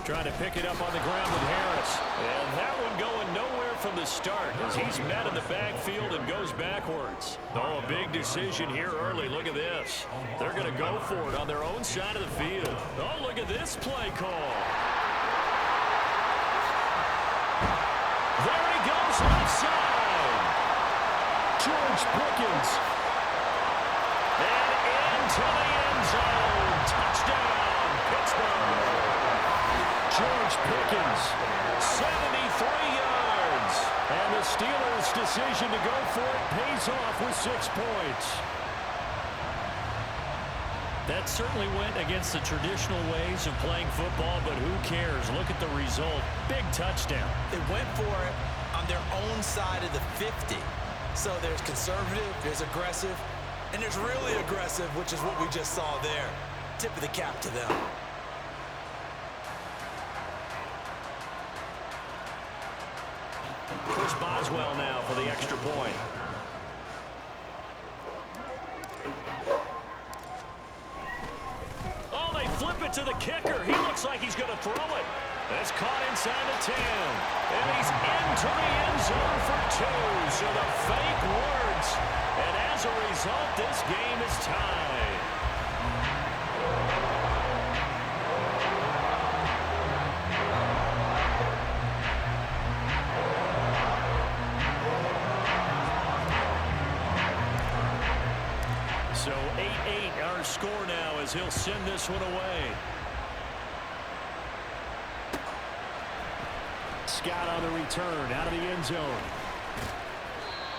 Trying to pick it up on the ground with Harris. And that one going nowhere from the start as he's met in the backfield and goes backwards. Oh, a big decision here early. Look at this. They're going to go for it on their own side of the field. Oh, look at this play call. There he goes left side. George Pickens. And into the end zone. Touchdown, Pittsburgh. George Pickens, 73 yards. And the Steelers' decision to go for it pays off with 6 points. That certainly went against the traditional ways of playing football, but who cares? Look at the result. Big touchdown. They went for it on their own side of the 50. So there's conservative, there's aggressive, and there's really aggressive, which is what we just saw there. Tip of the cap to them. Chris Boswell now for the extra point. Oh, they flip it to the kicker. He looks like he's going to throw it. That's caught inside the 10. And he's into the end zone for 2. So the fake works. And as a result, this game is tied. So 8-8 our score now as he'll send this one away. Scott on the return out of the end zone.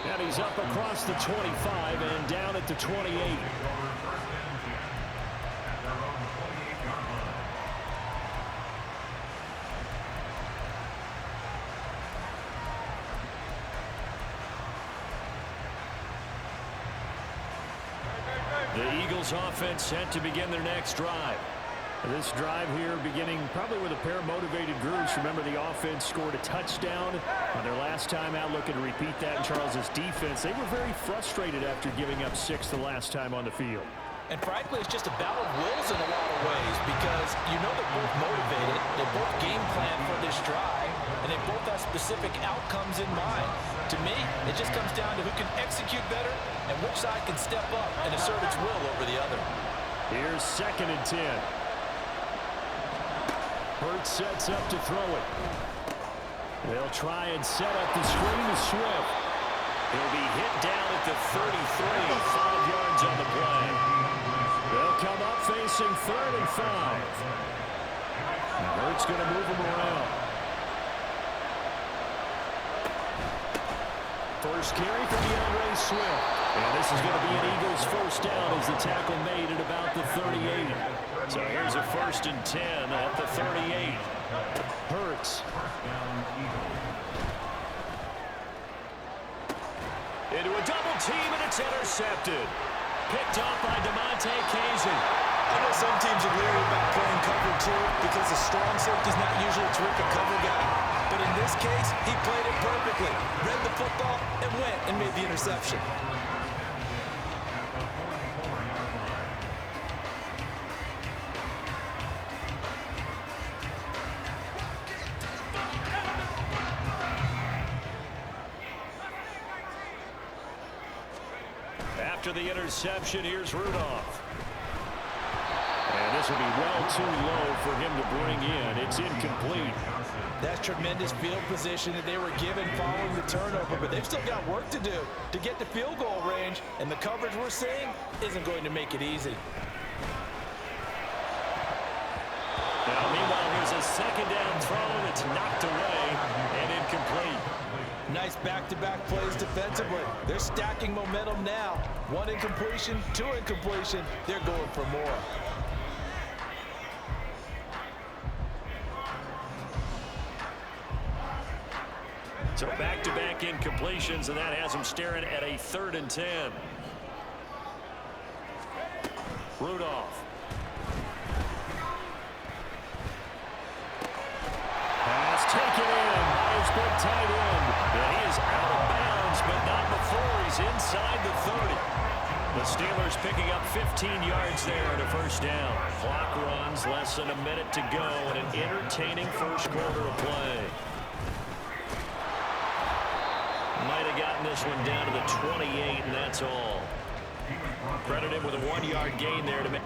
And he's up across the 25 and down at the 28. The Eagles offense set to begin their next drive. This drive here beginning probably with a pair of motivated groups. Remember, the offense scored a touchdown on their last time out, looking to repeat that in Charles's defense. They were very frustrated after giving up 6 the last time on the field. And frankly, it's just a battle of wills in a lot of ways because you know they're both motivated, they both game plan for this drive, and they both have specific outcomes in mind. To me, it just comes down to who can execute better and which side can step up and assert its will over the other. Here's 2nd and 10. Hurts sets up to throw it. They'll try and set up the screen to Swift. He'll be hit down at the 33, 5 yards on the play. They'll come up facing 3rd and 5. Hurts going to move him around. First carry from DeAndre Swift. And this is going to be an Eagles first down as the tackle made at about the 38. So here's a 1st and 10 at the 38. Hurts. Into a double team, and it's intercepted. Picked up by DeMonte Kazin. I know some teams are leery about playing cover 2 because a strong safety is not usually a terrific cover guy. But in this case, he played it perfectly. Read the football and went and made the interception. After the interception, here's Rudolph. And this will be well too low for him to bring in. It's incomplete. That's tremendous field position that they were given following the turnover, but they've still got work to do to get to field goal range, and the coverage we're seeing isn't going to make it easy. Now, meanwhile, here's a 2nd down throw that's knocked away and incomplete. Nice back-to-back plays defensively. They're stacking momentum now. 1 incompletion, 2 incompletion. They're going for more. So back-to-back incompletions, and that has them staring at a 3rd and 10. Rudolph. Pass taken in by his big tight end. And he is out of bounds, but not before he's inside the 30. The Steelers picking up 15 yards there at a first down. Clock runs, less than a minute to go, and an entertaining first quarter of play. Might have gotten this one down to the 28, and that's all. Credited with a 1-yard gain there to make.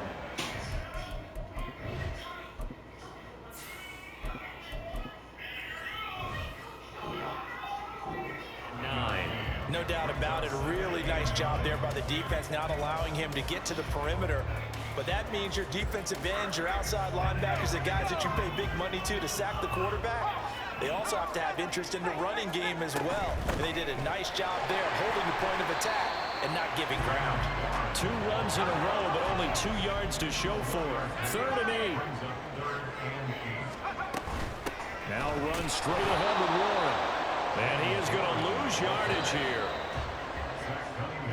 No doubt about it. A really nice job there by the defense, not allowing him to get to the perimeter. But that means your defensive ends, your outside linebackers, the guys that you pay big money to sack the quarterback, they also have to have interest in the running game as well. And they did a nice job there holding the point of attack and not giving ground. 2 runs in a row, but only 2 yards to show for. 3rd and 8. Now run straight ahead with Warren. And he is going to lose yardage here.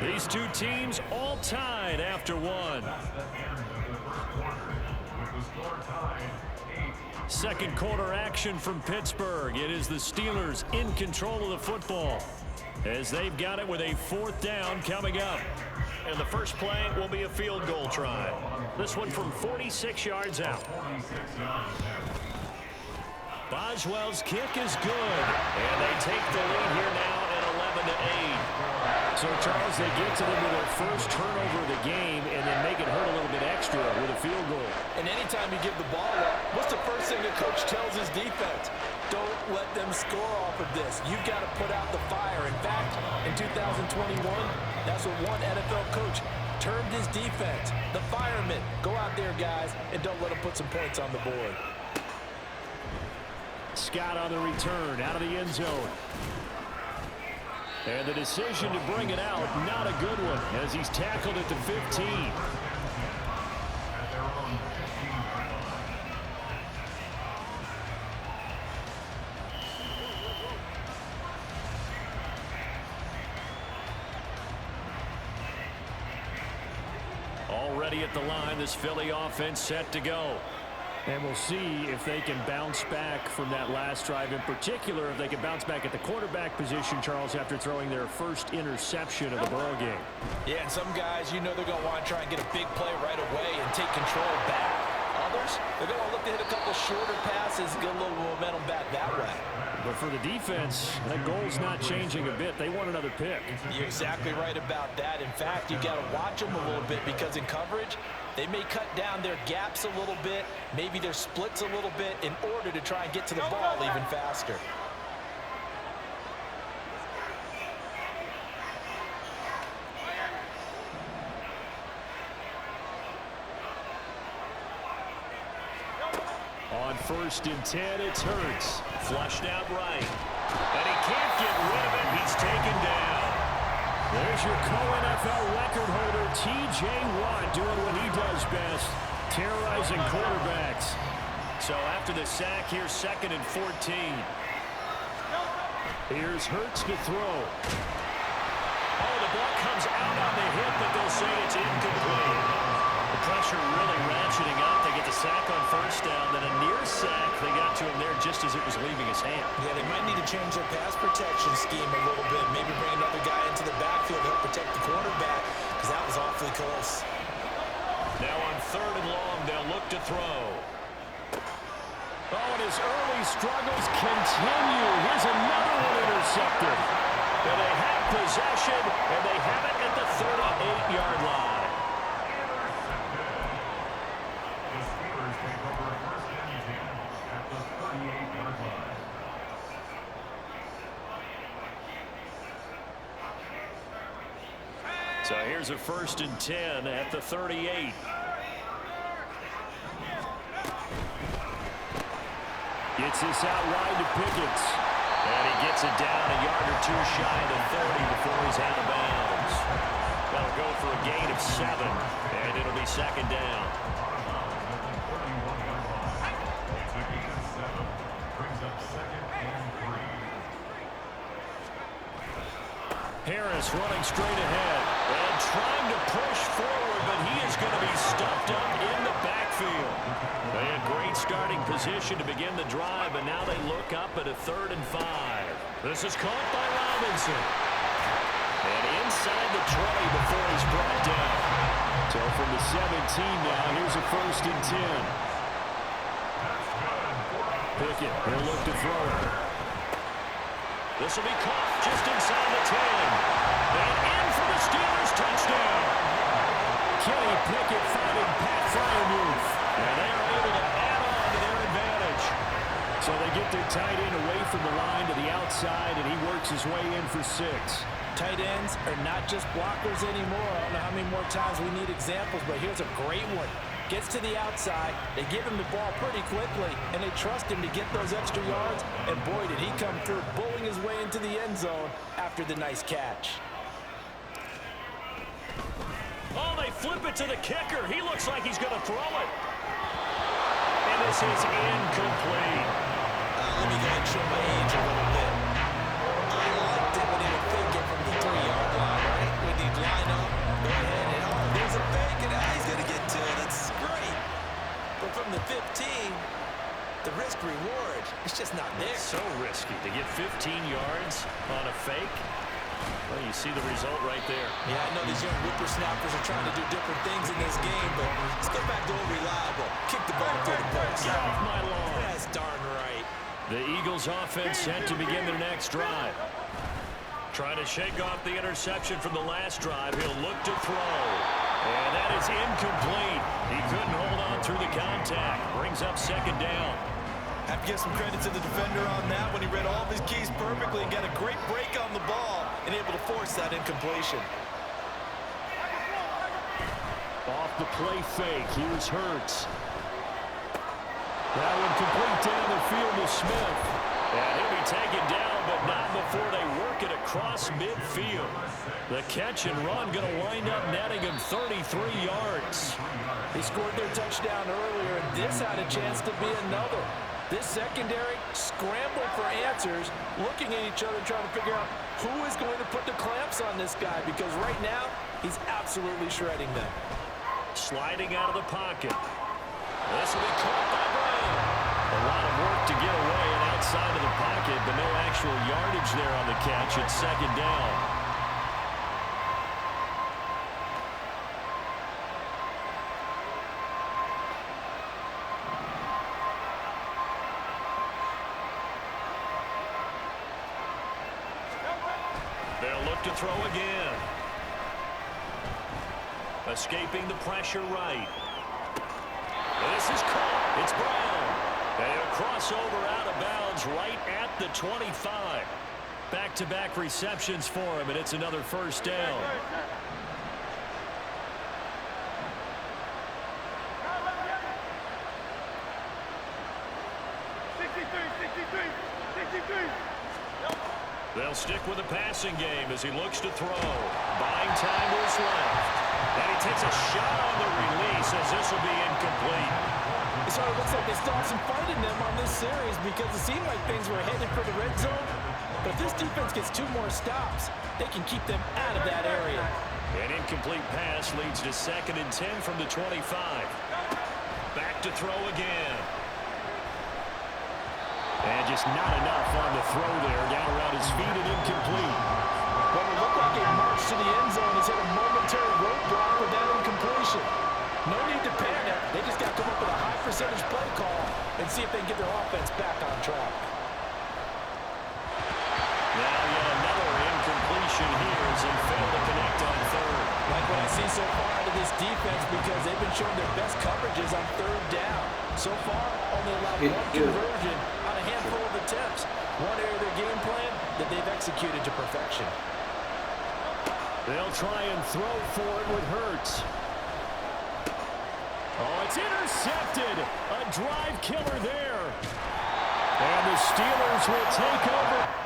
These two teams all tied after 1. Second quarter action from Pittsburgh. It is the Steelers in control of the football as they've got it with a 4th down coming up. And the first play will be a field goal try. This one from 46 yards out. Boswell's kick is good, and they take the lead here now at 11-8. So, Charles, they get to them with their first turnover of the game and then make it hurt a little bit extra with a field goal. And anytime you give the ball up, what's the first thing the coach tells his defense? Don't let them score off of this. You've got to put out the fire. In fact, in 2021, that's what one NFL coach termed his defense. The firemen. Go out there, guys, and don't let them put some points on the board. Scott on the return, out of the end zone. And the decision to bring it out, not a good one, as he's tackled at the 15. Already at the line, this Philly offense set to go. And we'll see if they can bounce back from that last drive. In particular, if they can bounce back at the quarterback position, Charles, after throwing their first interception of the ball game. Yeah, and some guys, you know they're going to want to try and get a big play right away and take control back. Others, they're going to look to hit a couple shorter passes, get a little momentum back that way. But for the defense, that goal's not changing a bit. They want another pick. You're exactly right about that. In fact, you got to watch them a little bit because in coverage, they may cut down their gaps a little bit, maybe their splits a little bit in order to try and get to the ball even faster. On 1st and 10, it's Hurts. Flushed out right. And he can't get rid of it. He's taken down. There's your co-NFL record holder, T.J. Watt, doing what he does best, terrorizing quarterbacks. So after the sack, here's 2nd and 14. Here's Hurts to throw. Oh, the ball comes out on the hip, but they'll say it's incomplete. The pressure really ratcheting up. They get the sack on 1st down, then a near sack. They got to him there just as it was leaving his hand. Yeah, they might need to change their pass protection scheme a little bit. Maybe bring another guy into the backfield to help protect the quarterback, because that was awfully close. Now on 3rd and long, they'll look to throw. Oh, and his early struggles continue. Here's another one intercepted. And they have possession, and they have it at the 38-yard line. So here's a 1st and 10 at the 38. Gets this out wide to Pickens. And he gets it down a yard or 2 shy of the 30 before he's out of bounds. That'll go for a gain of 7, and it'll be 2nd down. Harris running straight ahead and trying to push forward, but he is going to be stuffed up in the backfield. They had great starting position to begin the drive, but now they look up at a 3rd and 5. This is caught by Robinson. And inside the 20 before he's brought down. So from the 17 now, here's a 1st and 10. Pickett, he'll look to throw it. This will be caught just inside the 10. And in for the Steelers touchdown. Kenny Pickett finding Pat Fryermuth. And they are able to add on to their advantage. So they get their tight end away from the line to the outside, and he works his way in for 6. Tight ends are not just blockers anymore. I don't know how many more times we need examples, but here's a great one. Gets to the outside, they give him the ball pretty quickly, and they trust him to get those extra yards, and boy, did he come through, bowling his way into the end zone after the nice catch. Oh, they flip it to the kicker. He looks like he's going to throw it. And this is incomplete. Let me go ahead and show my age a little bit. I liked it when they would fake it from the 3-yard line, right? When they'd line up, go ahead, and there's a fake, and he's going to get to it. It's great. But from the 15, the risk-reward, it's just not there. So risky to get 15 yards on a fake. Well, you see the result right there. Yeah, I know these young whippersnappers are trying to do different things in this game, but let's go back to old reliable. Kick the ball through the post. Get off my lawn. That's darn right. The Eagles offense set to begin their next drive. Trying to shake off the interception from the last drive. He'll look to throw. And that is incomplete. He couldn't hold on through the contact. Brings up 2nd down. Have to give some credit to the defender on that when he read all of his keys perfectly and got a great break on the ball and able to force that incompletion. Off the play fake. Here's Hurts. That one complete down the field to Smith. And he'll be taken down, but not before they work it across midfield. The catch and run going to wind up netting him 33 yards. They scored their touchdown earlier, and this had a chance to be another. This secondary scrambled for answers, looking at each other, trying to figure out who is going to put the clamps on this guy, because right now, he's absolutely shredding them. Sliding out of the pocket. This will be caught by Brown. A lot of work to get away and outside of the pocket, but no actual yardage there on the catch. It's 2nd down. They'll look to throw again. Escaping the pressure right. This is caught. It's Brown. And a crossover out of bounds right at the 25. Back-to-back receptions for him, and it's another 1st down. They'll stick with the passing game as he looks to throw. Buying time to his left. And he takes a shot on the release as this will be incomplete. It sort of looks like they still have some fight in them on this series because it seemed like things were headed for the red zone. But if this defense gets 2 more stops, they can keep them out of that area. An incomplete pass leads to 2nd and 10 from the 25. Back to throw again. And just not enough on the throw there. Down around his feet and incomplete. But it looked like a march to the end zone has hit a momentary roadblock with that incompletion. No need to panic. They just got to come up with a high percentage play call and see if they can get their offense back on track. Now yet another incompletion here as they fail to connect on 3rd. Like what I see so far out of this defense because they've been showing their best coverages on 3rd down. So far, only allowed 1 conversion on a handful of attempts. One area of their game plan that they've executed to perfection. They'll try and throw for it with Hurts. Oh, it's intercepted. A drive killer there. And the Steelers will take over.